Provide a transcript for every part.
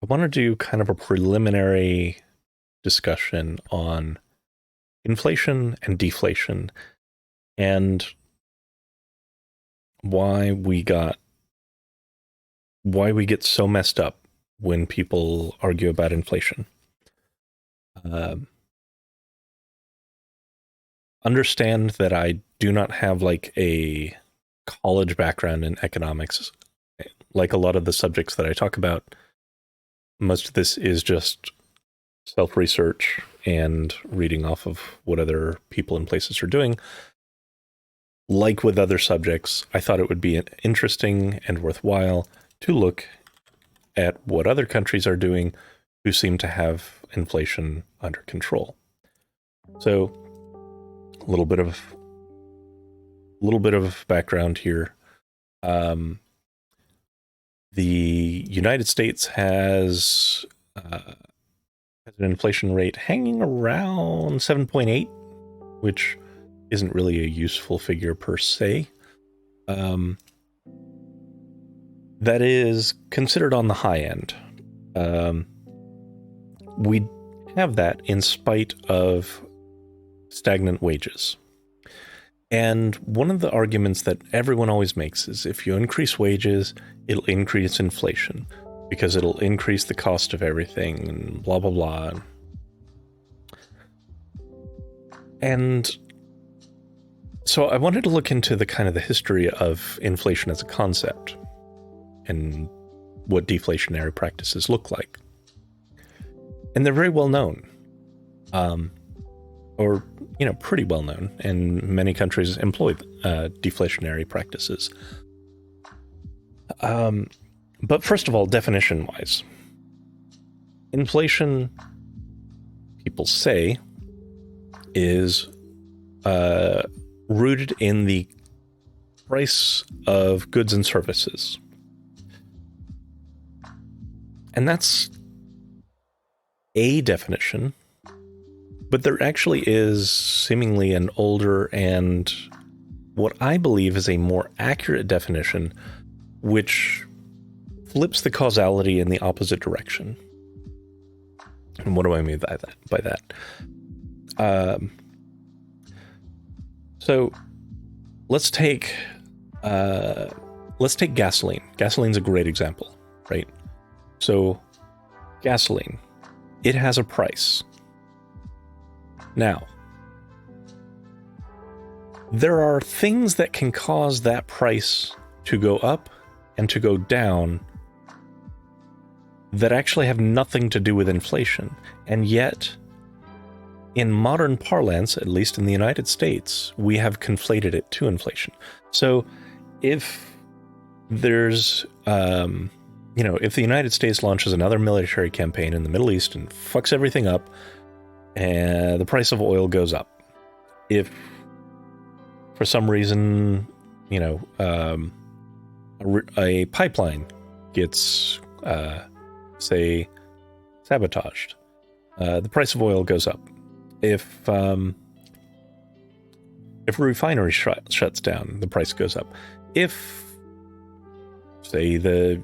I want to do kind of a preliminary discussion on inflation and deflation and why we got why we get so messed up when people argue about inflation. Um Understand that I do not have like a college background in economics. Like a lot of the subjects that I talk about, most of this is just self research and reading off of what other people and places are doing. Like with other subjects, I thought it would be interesting and worthwhile to look at what other countries are doing who seem to have inflation under control. So, a little bit of background here. Um, the United States has an inflation rate hanging around 7.8, which isn't really a useful figure per se. That is considered on the high end. We have that in spite of stagnant wages. And one of the arguments that everyone always makes is if you increase wages, it'll increase inflation because it'll increase the cost of everything and blah, blah, blah. And so I wanted to look into the kind of the history of inflation as a concept and what deflationary practices look like. And they're very well known. Or, pretty well known, and many countries employ deflationary practices. But first of all, definition-wise, inflation, people say, is rooted in the price of goods and services. And that's a definition. But there actually is seemingly an older and what I believe is a more accurate definition, which flips the causality in the opposite direction. And what do I mean by that? So let's take gasoline. Gasoline's a great example, right? So gasoline, it has a price. Now, there are things that can cause that price to go up and to go down that actually have nothing to do with inflation. And yet, in modern parlance, at least in the United States, we have conflated it to inflation. So if there's, if the United States launches another military campaign in the Middle East and fucks everything up, and the price of oil goes up. If for some reason, a pipeline gets, say, sabotaged, the price of oil goes up. If a refinery shuts down, the price goes up. If, say, the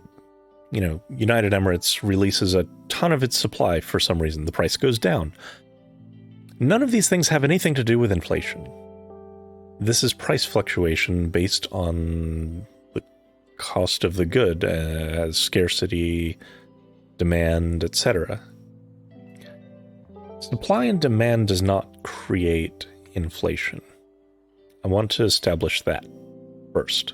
United Emirates releases a ton of its supply for some reason, the price goes down. None of these things have anything to do with inflation. This is price fluctuation based on the cost of the good, scarcity, demand, etc. Supply and demand does not create inflation. I want to establish that first.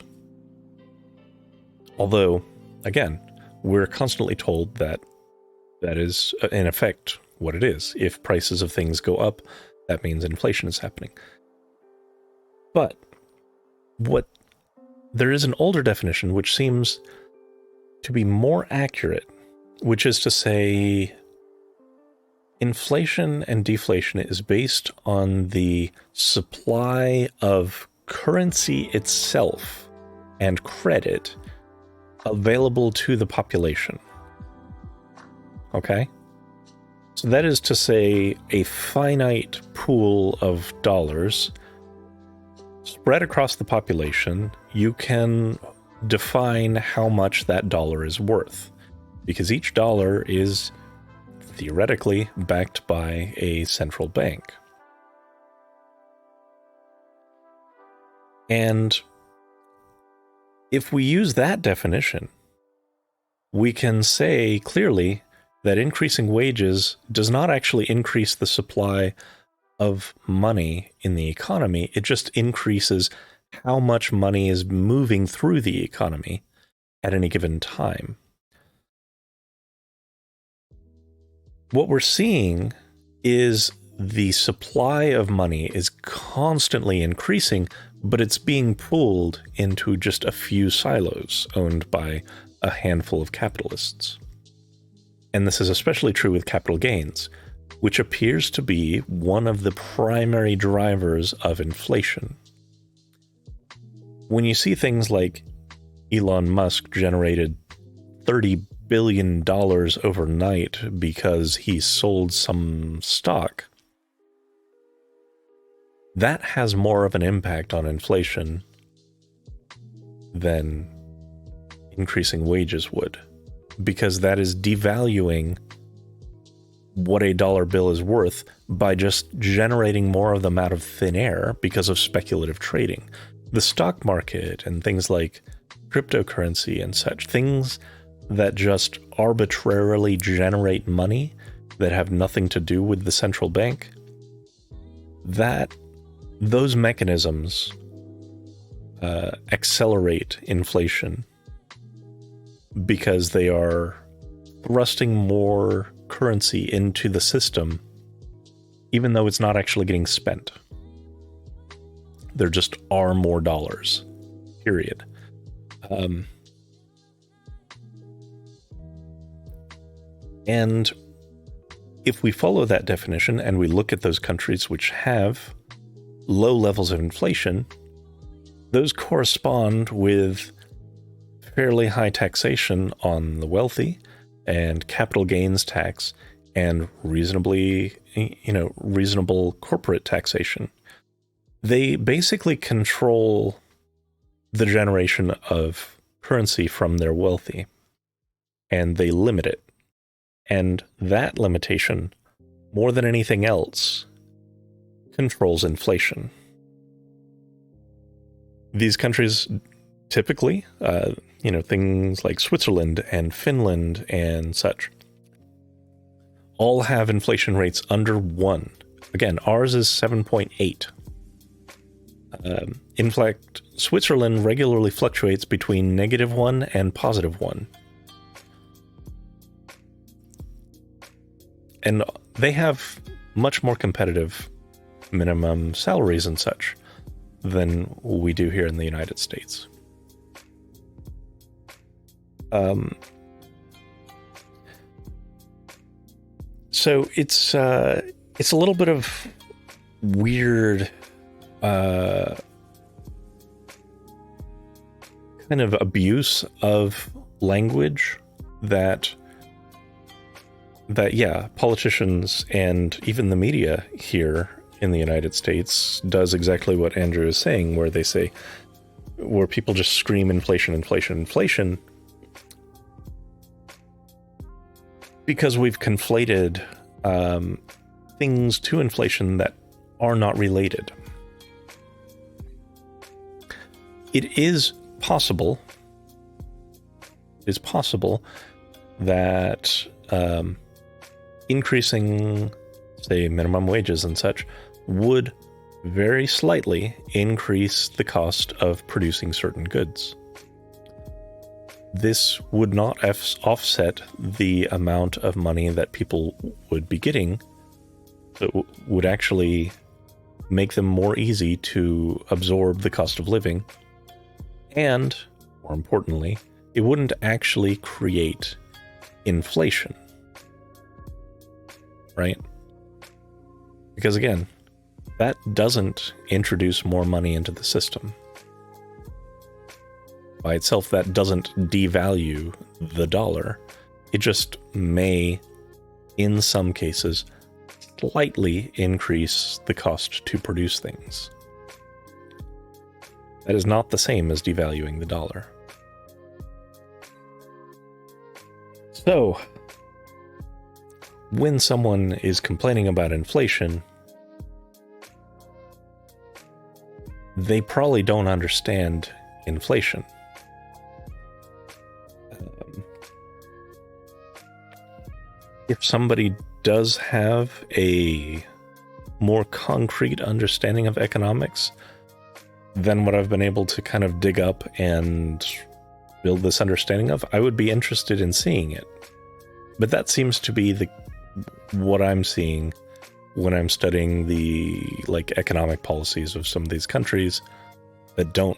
Although, again, we're constantly told that that is, in effect, what it is. If prices of things go up, that means inflation is happening. But there is an older definition which seems to be more accurate, which is to say inflation and deflation is based on the supply of currency itself and credit available to the population. Okay? So that is to say a finite pool of dollars spread across the population. You can define how much that dollar is worth. because each dollar is theoretically backed by a central bank. And if we use that definition, we can say clearly that increasing wages does not actually increase the supply of money in the economy. It just increases how much money is moving through the economy at any given time. What we're seeing is the supply of money is constantly increasing, but it's being pulled into just a few silos owned by a handful of capitalists. And this is especially true with capital gains, which appears to be one of the primary drivers of inflation. When you see things like Elon Musk generated $30 billion overnight because he sold some stock, that has more of an impact on inflation than increasing wages would, because that is devaluing what a dollar bill is worth by just generating more of them out of thin air because of speculative trading. The stock market and things like cryptocurrency and such, things that just arbitrarily generate money that have nothing to do with the central bank, those mechanisms accelerate inflation because they are thrusting more currency into the system, even though it's not actually getting spent. There just are more dollars, period. And if we follow that definition and we look at those countries which have low levels of inflation, those correspond with fairly high taxation on the wealthy and capital gains tax and reasonable corporate taxation. They basically control the generation of currency from their wealthy, and they limit it. And that limitation, more than anything else, controls inflation. These countries typically, things like Switzerland and Finland and such, all have inflation rates under 1. Again, ours is 7.8. In fact, Switzerland regularly fluctuates between -1 and +1. And they have much more competitive minimum salaries and such than we do here in the United States. So it's a little bit of weird kind of abuse of language that politicians and even the media here in the United States does exactly what Andrew is saying, where people just scream inflation, inflation, inflation, because we've conflated things to inflation that are not related. It is possible that increasing, say, minimum wages and such would very slightly increase the cost of producing certain goods. This would not offset the amount of money that people would be getting. It would actually make them more easy to absorb the cost of living. And, more importantly, it wouldn't actually create inflation. Right? Because again, that doesn't introduce more money into the system. By itself, that doesn't devalue the dollar. It just may, in some cases, slightly increase the cost to produce things. That is not the same as devaluing the dollar. So, when someone is complaining about inflation, they probably don't understand inflation. If somebody does have a more concrete understanding of economics than what I've been able to kind of dig up and build this understanding of, I would be interested in seeing it. But that seems to be what I'm seeing when I'm studying the economic policies of some of these countries that don't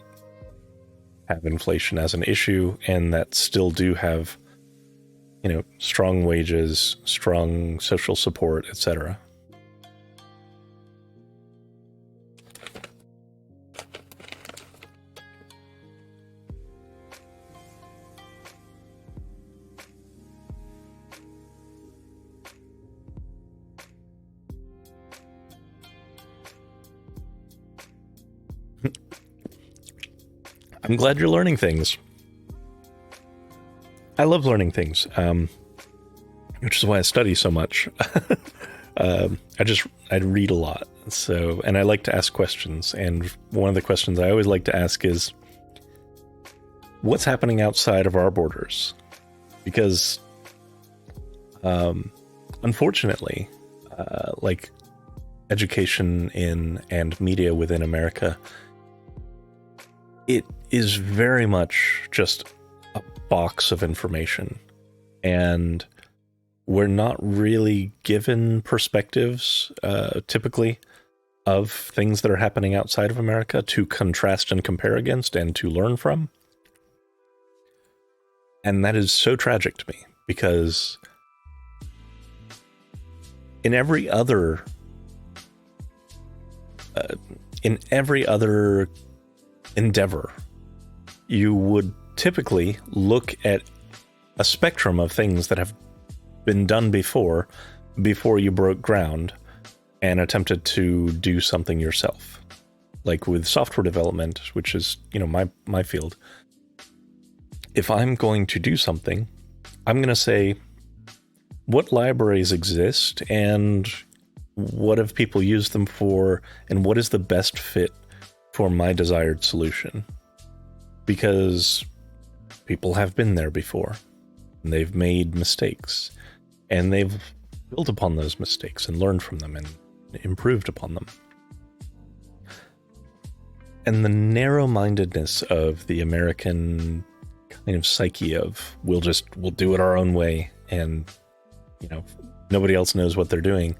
have inflation as an issue and that still do have, strong wages, strong social support, etc. I'm glad you're learning things. I love learning things, which is why I study so much. I read a lot, and I like to ask questions. And one of the questions I always like to ask is, what's happening outside of our borders? Because, unfortunately, education and media within America, it is very much just a box of information, and we're not really given perspectives, typically, of things that are happening outside of America to contrast and compare against and to learn from. And that is so tragic to me, because in every other endeavor, you would typically look at a spectrum of things that have been done before you broke ground and attempted to do something yourself. Like with software development, which is, my field. If I'm going to do something, I'm going to say, what libraries exist and what have people used them for, and what is the best fit for my desired solution? Because people have been there before, and they've made mistakes, and they've built upon those mistakes and learned from them and improved upon them. And the narrow-mindedness of the American kind of psyche of, we'll do it our own way, and nobody else knows what they're doing,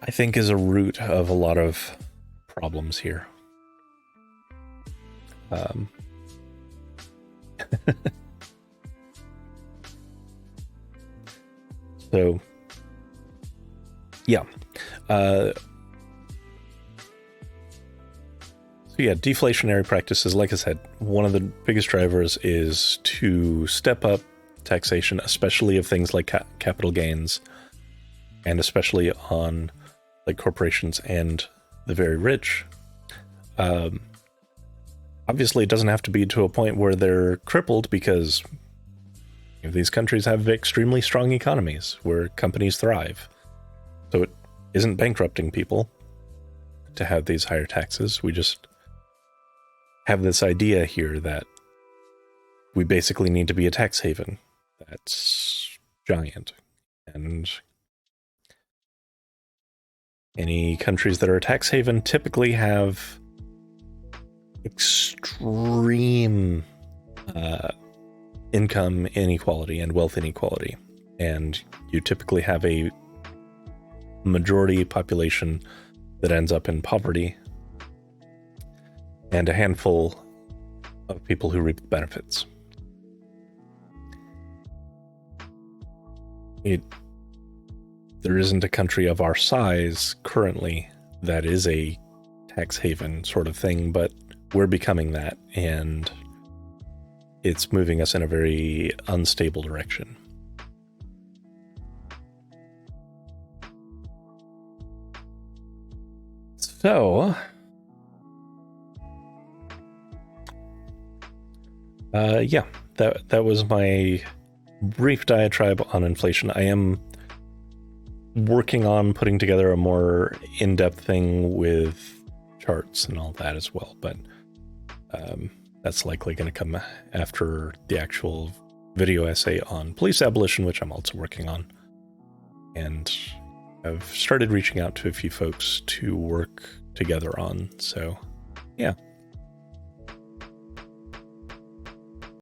I think is a root of a lot of problems here. So, yeah. Deflationary practices, like I said, one of the biggest drivers is to step up taxation, especially of things like capital gains, and especially on corporations and the very rich. Obviously, it doesn't have to be to a point where they're crippled, because these countries have extremely strong economies where companies thrive. So it isn't bankrupting people to have these higher taxes. We just have this idea here that we basically need to be a tax haven that's giant. And any countries that are a tax haven typically have extreme income inequality and wealth inequality. And you typically have a majority population that ends up in poverty, and a handful of people who reap the benefits. There isn't a country of our size currently that is a tax haven sort of thing, but we're becoming that, and it's moving us in a very unstable direction. So, that was my brief diatribe on inflation. I am working on putting together a more in-depth thing with charts and all that as well, but that's likely going to come after the actual video essay on police abolition, which I'm also working on. And I've started reaching out to a few folks to work together on. So, yeah,